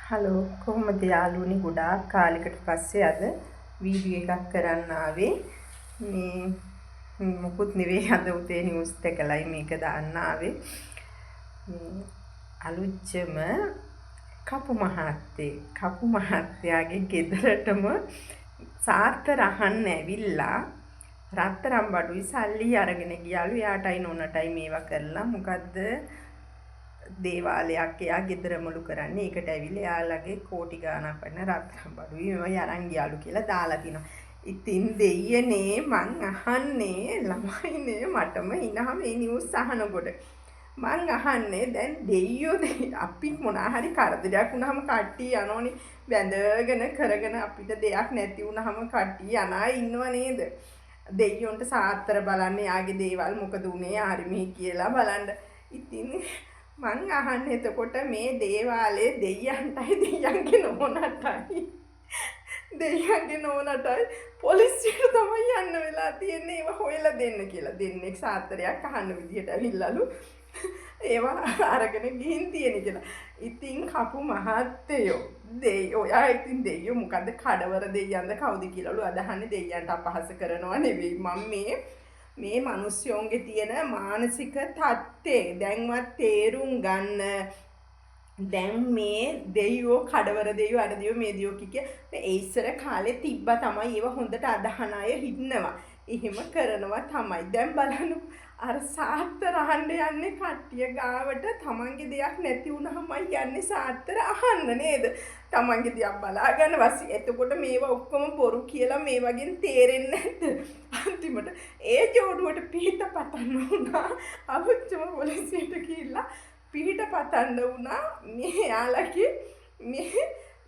Hello කොහොමද යාළුවනි ගොඩාක් කාලෙකට පස්සේ අද වීඩියෝ එකක් කරන්න ආවේ මේ මොකුත් නෙවෙයි අද උදේ නිවුස් එකලයි මේක දාන්න ආවේ මේ අලුච්චම කපු මහත්තයාගේ ගෙදරටම සාර්ථර අහන්න ඇවිල්ලා රත්තරන් බඩුයි සල්ලි අරගෙන ගියාලු එයාටයි නෝනටයි මේවා කරලා මොකද්ද දේවාලයක් එයා ගෙදරමලු කරන්නේ ඒකට ඇවිල්ලා එයාලගේ කෝටි ගාණක් වටින රත්තරන් බඩුයි මේවා අරන් ගියාලු කියලා දාලා තිනවා. ඉතින් දෙයියනේ මං අහන්නේ ළමයිනේ මටම ඉනහම මේ නිවුස් අහනකොට මං අහන්නේ දැන් දෙයියෝ අපි මොනා හරි කරදරයක් වුණාම කට්ටිය යනෝනේ වැඳගෙන කරගෙන අපිට දෙයක් නැති වුණාම කට්ටිය යනා ඉන්නව නේද? දෙයියොන්ට සාත්තර බලන්න යාගේ දේවල් මොකද උනේ ආරිමේ කියලා බලන්න. ඉතින් මං අහන්නේ එතකොට මේ දේවාලේ දෙයියන්ටයි දෙයියන්ගේ නෝනටයි පොලිසියට තමයි යන්න වෙලා තියෙන්නේ ඒව හොයලා දෙන්න කියලා. දෙන්නෙක් සාත්තරයක් අහන්න විදියට ඇවිල්ලාලු ඒවා අරගෙන ගිහින් තියෙන කියලා. ඉතින් කපු මහත්තයෝ ඔයා ඉතින් දෙයියෝ මොකද්ද කඩවර දෙයියන්ද කවුද කියලාලු අදහන්නේ දෙයියන්ට අපහාස කරනවා නෙවෙයි. මම මේ මිනිස්සුන්ගේ තියෙන මානසික තත්ත්වය දැන්වත් තේරුම් ගන්න. දැන් මේ දෙයියෝ කඩවර දෙයියෝ අර දෙයියෝ මේ දෙයියෝ කිය ඒ ඉස්සර කාලේ තිබ්බා තමයි ඒව හොඳට අදහන අය ඉන්නවා. එහෙම කරනවා තමයි. දැන් බලන්න අර සාත්තර අහන්න යන්නේ කට්ටිය ගාවට තමන්ගේ දෙයක් නැති වුණාමයි යන්නේ සාත්තර අහන්න නේද? තමන්ගේ දෙයක් බලාගෙන වසි. එතකොට මේවා ඔක්කොම බොරු කියලා මේ වගේ තේරෙන්නේ නැද්ද? අන්තිමට ඒ ජෝඩුවට පිහිට පතන්න වුණා. අවුච්චම පොලිසියට ගිහිල්ලා පිහිට පතන්න වුණා මේ යාළගේ මේ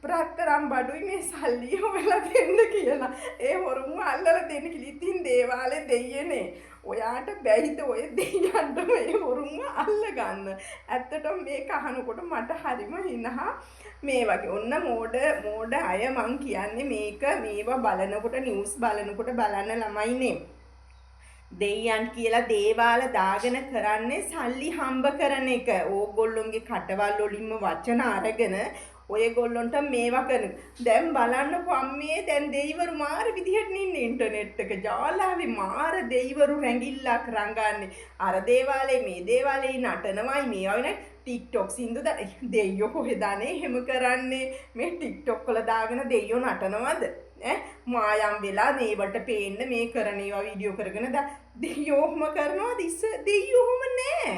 රත්තරන් බඩුයි මේ සල්ලි හොයලා දෙන්න කියලා. ඒ හොරුන්ව අල්ලලා දෙන්න කියලා. ඉතින් දේවාලේ දෙයියනේ ඔයාට බැයිද ඔය දෙයියන්ට මේ හොරුන්ව අල්ල ගන්න. ඇත්තටම මේක අහනකොට මට හරිම හිනහා මේ වගේ ඔන්න මෝඩ අය මං කියන්නේ මේවා බලනකොට නිවුස් බලනකොට බලන්න ළමයිනේ. දෙයියන් කියලා දේවාල දාගෙන කරන්නේ සල්ලි හම්බ කරන එක. ඕගොල්ලොන්ගේ කටවල් වලින්ම වචන අරගෙන ඔයගොල්ලොන්ට මේවා කරන. දැන් බලන්නකො අම්මේ දැන් දෙයිවරු මාර විදිහට ඉන්නේ ඉන්ටර්නෙට් එක ජාලාවේ මාර දෙයිවරු රැඟිල්ලක් රංගන්නේ. අර දේවාලේ මේ දේවාලේ නටනවයි මේවා නේ TikTok සින්දු දෙයියෝ කොහෙදානේ එහෙම කරන්නේ මේ TikTok වල දාගෙන දෙයියෝ නටනවද? මායම් වෙලා මේවට පේන්න මේ කරන ඒවා වීඩියෝ කරගෙන දෙයියෝම කරනවාද දෙයියෝම නෑ.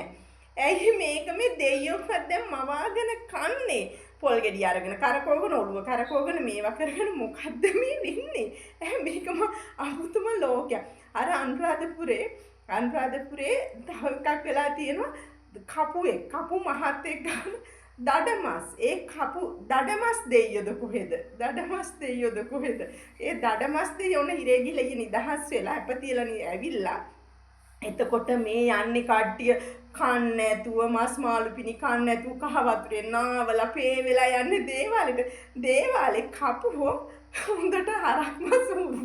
ඇයි මේක මේ දෙයියෝ දැන් මවාගෙන කන්නේ? පොල් ගෙඩි අරගෙන කරකවගෙන ඔළුව කරකවගෙන මේවා කරගෙන මොකද්ද මේ වෙන්නේ? මේකම අමුතුම ලෝකයක්. අර අනුරාධපුරේ තව එකක් වෙලා තියෙනවා කපු මහත්තයෙක් ගන්න දඩමස්. ඒ කපු දඩමස් දෙයියොද කොහෙද? ඒ දඩමස් දෙයියෝ නේ හිරේ ගිහලා නිදහස් වෙලා අපතියලා ඇවිල්ලා. එතකොට මේ යන්නේ කට්ටිය කන්නේ නැතුව මස් මාළු පිණි කන්නේ නැතුව කහ වතුරේ නාවලා පේ වෙලා යන්නේ දේවාලේ කපුවෝ හොඳට හරක් මස් උරුමස්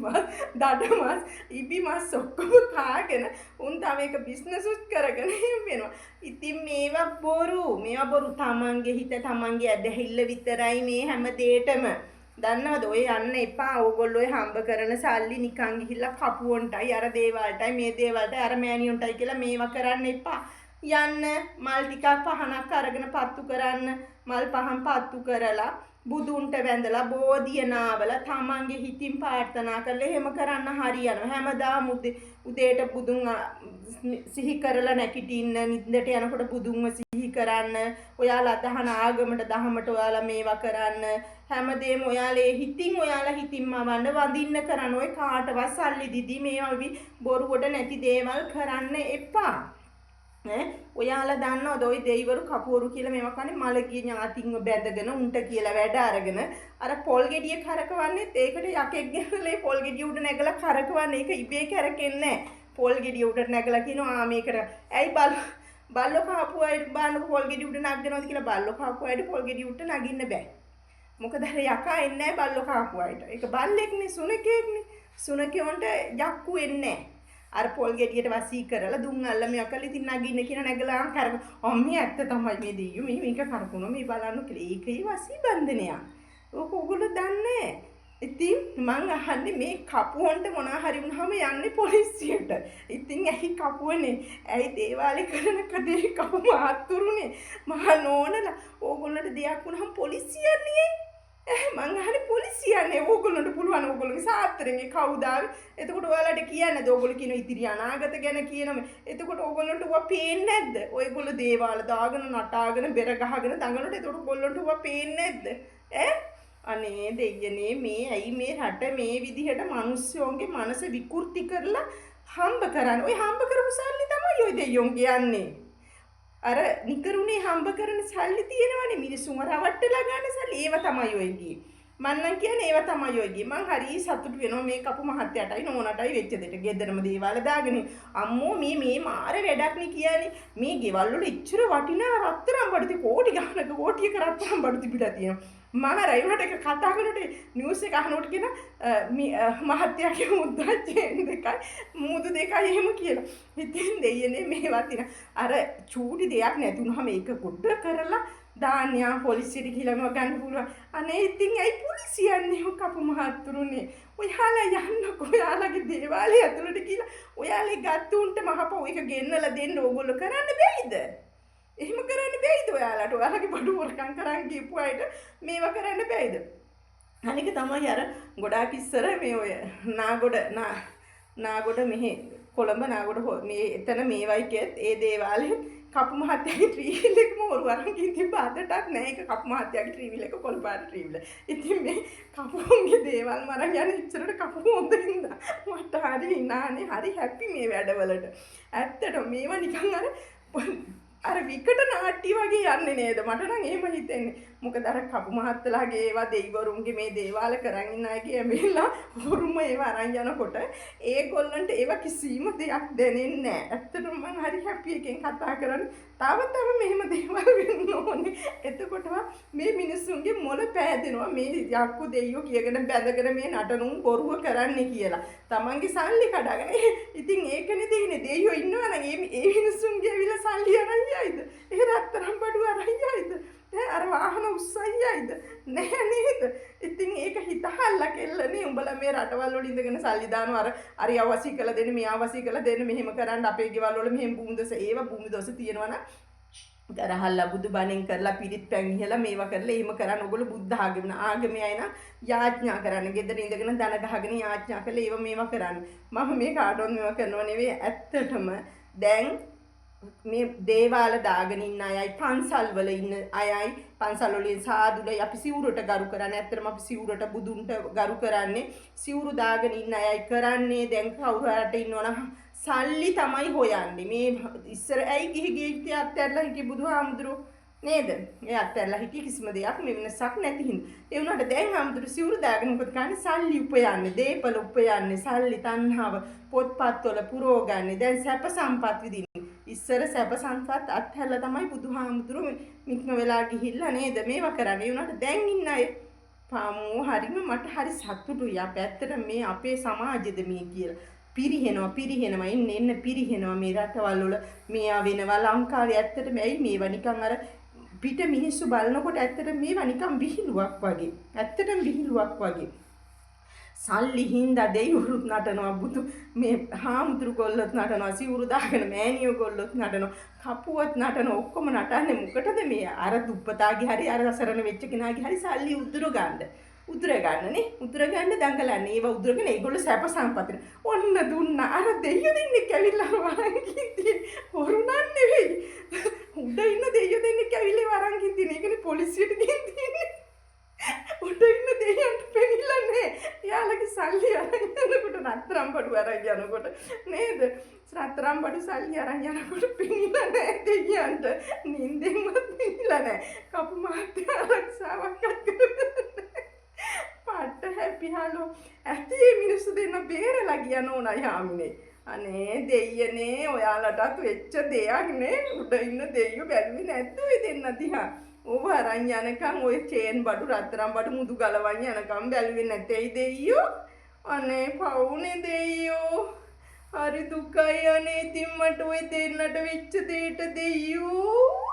දඩමස් ඉබි මස් ඔක්කොම කාගෙන උන් තව එක බිස්නස් උත් කරගෙන වෙනවා. ඉතින් මේවා බොරු තමන්ගේ හිත තමන්ගේ ඇදහිල්ල විතරයි මේ හැම දෙයකම. දන්නවද ඔය යන්න එපා. ඕගොල්ලෝ ඔය හම්බ කරන සල්ලි නිකන් ගිහිල්ලා කපුවන්ටයි අර දේවල්ටයි මේ දේවල්ටයි අර මෑණියොන්ටයි කියලා මේවා කරන්න එපා. යන්න මල් ටිකක් පහනක් අරගෙන පත්තු කරන්න. මල් පහන් පත්තු කරලා බුදුන්ට වැඳලා බෝධිය නාවලා තමන්ගේ හිතින් ප්‍රාර්ථනා කරලා එහෙම කරන්න හරියනවා. හැමදාම උදේට බුදුන් සිහි කරලා නැගිටින්න නිින්දට යනකොට බුදුන්ව සිහි කරන්න. ඔයාලා අදහන ආගමට දහමට ඔයාලා මේවා කරන්න. හැමදේම ඔයාලා හිතින්ම වඳින්න කරන්න. ඔය කාටවත් සල්ලි දිදි මේවා බොරුවට නැති දේවල් කරන්න එපා. ඔයාලා දන්නවද ඔය දෙයිවරු කපුවරු කියලා මේවා කන්නේ මලගිය ඥාතින්ව බැඳගෙන උන්ට කියලා වැඩ අරගෙන අර පොල් ගෙඩිය කරකවන්නේත් ඒකට යකෙක් ගෙනලා පොල් ගෙඩිය උඩ නැගලා කරකවන්නේ. ඒක ඉබේ කරකෙන්නේ නැහැ. පොල් ගෙඩිය උඩ නැගලා කියනවා මේකට ඇයි බල්ලෝ කපු අය බලන්න පොල් ගෙඩිය උඩ නගනවද කියලා. බල්ලෝ කපු අයට පොල් ගෙඩිය උඩ නගින්න බෑ. මොකද අර යකා එන්නේ නැහැ බල්ලෝ කපු අයට. ඒක බල්ලෙක්නේ සුනකෙක්නේ. සුනකයන්ට යක්කු එන්නේ නැහැ. අර පොල් ගෙඩියට වසී කරලා දුන් අල්ල මෙයා කළා ඉතින් නගින්න කියන නැගලා කරගෙන අම්මේ ඇත්ත තමයි මේ දෙයියෝ මේක කරපුණා මේ බලන්න කියලා ඒකේ වසී බන්ධනයක් ඕගොල්ලෝ දන්නේ ඉතින් මං අහන්නේ මේ කපුවන්ට මොනවා හරි වුණාම යන්නේ පොලිසියට. ඉතින් ඇයි කපුවනේ? ඇයි දේවාලේ කරන කදේ කපු මාතුරුනේ? මහා නෝනලා ඕගොල්ලන්ට දෙයක් වුණාම පොලිසියන්නේ. මං අහන්නේ පොලිසියන්නේ ඕගොල්ලන්ට පුළුවන් ඕගොල්ලෝගේ සාත්‍රයෙන් කවුද ආවේ? එතකොට ඔයාලට කියන්නේ ඕගොල්ලෝ කියන ඉතිරි අනාගත ගැන කියනම. එතකොට ඕගොල්ලන්ට ඔවා පේන්නේ නැද්ද? ඔයගොල්ලෝ දේවාල දාගෙන නටාගෙන බෙර ගහගෙන දඟලනට එතකොට ඕගොල්ලන්ට ඔවා පේන්නේ නැද්ද? අනේ දෙයනේ මේ ඇයි මේ රට මේ විදිහට මිනිස්සුන්ගේ මනස විකෘති කරලා හම්බ කරන්නේ. ඔය හම්බ කරපු සල්ලි තමයි ඔය දෙයියොන් කියන්නේ. අර නිකරුණේ හම්බ කරන සල්ලි තියෙනවනේ මිනිස්සුන් රවට්ටලා ගන්න සල්ලි ඒව තමයි ඔය ගියේ. මම නම් කියන්නේ ඒව තමයි ඔය ගියේ. මං හරි සතුටු වෙනවා මේ කපු මහත්තයටයි නෝනටයි වෙච්ච දෙට. ගෙදරම දේවාල දාගෙන අම්මෝ මේ මාර වැඩක් නේ කියන්නේ. මේ ගෙවල් වල ඉච්චර වටිනා රත්තරන් බඩු කෝටි ගණනක කෝටියක රත්තරන් බඩු තිබිලා තියෙනවා. මම රයිවුණට එක කතා කරනකොට නිවුස් එක අහනකොට කියන මහත්තයාගේ මුද්දා චේන් දෙකයි මුදු දෙකයි එහෙම කියලා. ඉතින් දෙයනේ මේවා තියෙන අර චූටි දෙයක් නැතුනහම ඒක පොඩ්ඩ කරලා දාන්යා පොලිසියට ගිහලා ගන්න පුළුවන්. අනේ ඉතින් ඇයි පොලිසිය යන්නේ කපු මහත්තුරුනේ? ඔයාලා යන්නකෝ ඔයාලගේ දේවාලේ ඇතුළට ගිහලා ඔයාලේ ගත්තුන්ට මහපො එක ගෙන්නලා දෙන්න ඕගොල්ලෝ කරන්න බැයිද? එහෙම කරන්න බැයිද ඔයාලට? ඔයාලගේ බඩු වරකම් කරන් ගිහපු අයට මේවා කරන්න බැයිද? අනික තමයි අර ගොඩාක් ඉස්සර මේ ඔය නාගොඩ මෙහි කොළඹ නාගොඩ මේ එතන මේවයි කියත් ඒ දේවාලේ කපු මහත්තයාගේ ට්‍රීවිල් එකම ඔරු අරන් ගිහින් තිබ්බා. අදටත් නෑ ඒක කපු මහත්තයාගේ ට්‍රීවිල් එක කොළපාට ට්‍රීවිල්. ඉතින් මේ කපුන්ගේ දේවල් මරන් යන ඉස්සරට කපු හොඳින්ද මට හරි ඉනානේ හරි හැපි මේ වැඩවලට. ඇත්තට මේවා නිකන් අර විකට නාට්‍ය වගේ යන්නේ නේද? මට නම් එහෙම හිතෙන්නේ. මොකද අර කපු මහත්තලාගේ ඒවා දෙයිවරුන්ගේ මේ දේවාල කරන් ඉන්න අයගේ ඇවිල්ලා හොරුම ඒවා අරන් යනකොට ඒගොල්ලන්ට ඒවා කිසිම දෙයක් දැනෙන්නේ නැහැ. ඇත්තටම මම හරි හැපි එකෙන් කතා කරන්නේ. තව මෙහෙම දේවල් වෙන්න ඕනේ. එතකොට මේ මිනිස්සුන්ගේ මොළ පෑදෙනවා මේ යක්කු දෙයියෝ කියගෙන බැඳගෙන මේ නටනුන් බොරුව කරන්නේ කියලා. තමන්ගේ සල්ලි කඩගෙන. ඉතින් ඒකනේ තියෙන්නේ. දෙයියෝ ඉන්නවා නම් ඒ මිනිස්සුන්ගේ ඇවිල්ලා සල්ලි අරන් යයිද? ඒ රත්තරන් බඩුව අරන් යයිද? අර වාහන උස්සයියයිද? නෑ නේද? ඉතින් ඒක හිතහල්ලා කෙල්ලනේ උඹලා මේ රටවල් වල ඉඳගෙන සල්ලි දානවා අර අවශ්‍ය කළ දෙන්න මේ අවශ්‍ය කළ දෙන්න මෙහෙම කරන්න අපේ ගෙවල් වල මෙහෙම භූමිදොස ඒවා භූමිදොස තියෙනවා නම් දරහල්ලා බුදු බණෙන් කරලා පිරිත් පැන් ඉහලා මේවා කරලා එහෙම කරන්න ඕගොල්ලෝ බුද්ධ ආගමේ අය නම් යාඥා කරන්න ගෙදර ඉඳගෙන දන ගහගෙන යාඥා කරලා ඒවා මේවා කරන්න. මම මේ කාටවත් මේවා කරනව නෙවෙයි. ඇත්තටම දැන් මේ දේවාල දාගෙන ඉන්න අයයි පන්සල් වල ඉන්න අයයි පන්සල් වලින් සාදුලයි අපි සිවුරට ගරු කරන්නේ. ඇත්තටම අපි සිවුරට බුදුන්ට ගරු කරන්නේ. සිවුරු දාගෙන ඉන්න අයයි කරන්නේ. දැන් කවුරු හරට ඉන්නවනම් සල්ලි තමයි හොයන්නේ. මේ ඉස්සර ඇයි ගිහි අත්හැරලා හිටිය බුදුහාමුදුරුවෝ නේද? ඒ අත්හැරලා හිටිය කිසිම දෙයක් මේ වෙනසක් නැති හින්දා. ඒ වුණාට දැන් හාමුදුරු සිවුරු දාගෙන මොකද කරන්නේ? සල්ලි උපයන්නේ, දේපල උපයන්නේ, සල්ලි තණ්හාව පොත්පත් වල පුරවගන්නේ. දැන් සැප සම්පත් විදින්නේ. ඉස්සර සැප සම්පත් අත්හැරලා තමයි බුදුහාමුදුරුවෝ මික්ම වෙලා ගිහිල්ලා නේද මේවා කරන්නේ. ඒ වුණාට දැන් ඉන්න අය පාමෝ හරිම මට හරි සතුටුයි. අප ඇත්තට මේ අපේ සමාජෙද මේ කියලා. පිරිහෙනවා එන්න පිරිහෙනවා මේ රටවල් වල මේවා වෙනවා. ලංකාවේ ඇත්තටම ඇයි මේවා නිකන් අර පිට මිනිස්සු බලනකොට ඇත්තට මේවා නිකන් විහිළුවක් වගේ. ඇත්තටම විහිළුවක් වගේ. සල්ලි හින්දා දෙයිවරුත් නටනවා බුදු මේ හාමුදුරු ගොල්ලොත් නටනවා සිවුරු දාගෙන මෑණියෝ ගොල්ලොත් නටනවා කපුවත් නටනවා ඔක්කොම නටන්නේ මොකටද මේ අර දුප්පතාගේ හරි අර අසරණ වෙච්ච කෙනාගේ හරි සල්ලි උදුර ගන්නනේ උදුර ගන්න දඟලන්නේ ඒව උදුරගෙන ඒගොල්ලෝ සැප සම්පතන ඔන්න දුන්නා අර දෙයියෝ දෙන්නෙක් ඇවිල්ලා වරන් කිව්දී හොරුණන් නෙවෙයි උඩ ඉන්න දෙයියෝ දෙන්නෙක් ඇවිල්ලා වරන් කිව්දී ඒකනේ පොලිසියට ගිහින් තියෙන්නේ උඩ ඉන්න දෙයියන්ට පෙනිලා නෑ. එයාලගේ සල්ලි අරන් යනකොට රත්තරන් බඩු අරන් යනකොට නේද? රත්තරන් බඩු සල්ලි අරන් යනකොට පෙනිලා නෑ දෙයියන්ට. නින්දෙන්වත් පෙනිලා නෑ. කපු මහත්තයා ආරක්ෂාවක් කරන්නේ. පාට හැපි හලෝ. ඇත්තේ මිනිස්සු දෙන්න බේරලා ගියා නෝනා යාමිනේ. අනේ දෙයියනේ ඔයාලටත් වෙච්ච දෙයක් නේ. උඩ ඉන්න දෙයියෝ බැලුවේ නැද්ද ඔය දෙන්න දිහා? ඔව අරන් යනකම් ඔය චේන් බඩු රත්තරන් බඩු මුදු ගලවන්න යනකම් බැලුවේ නැtei දෙයියෝ. අනේ පවුනේ දෙයියෝ. හරි දුකයි අනේ ඉතින් මට ඔය දෙන්නට වෙච්ච දෙයට දෙයියෝ.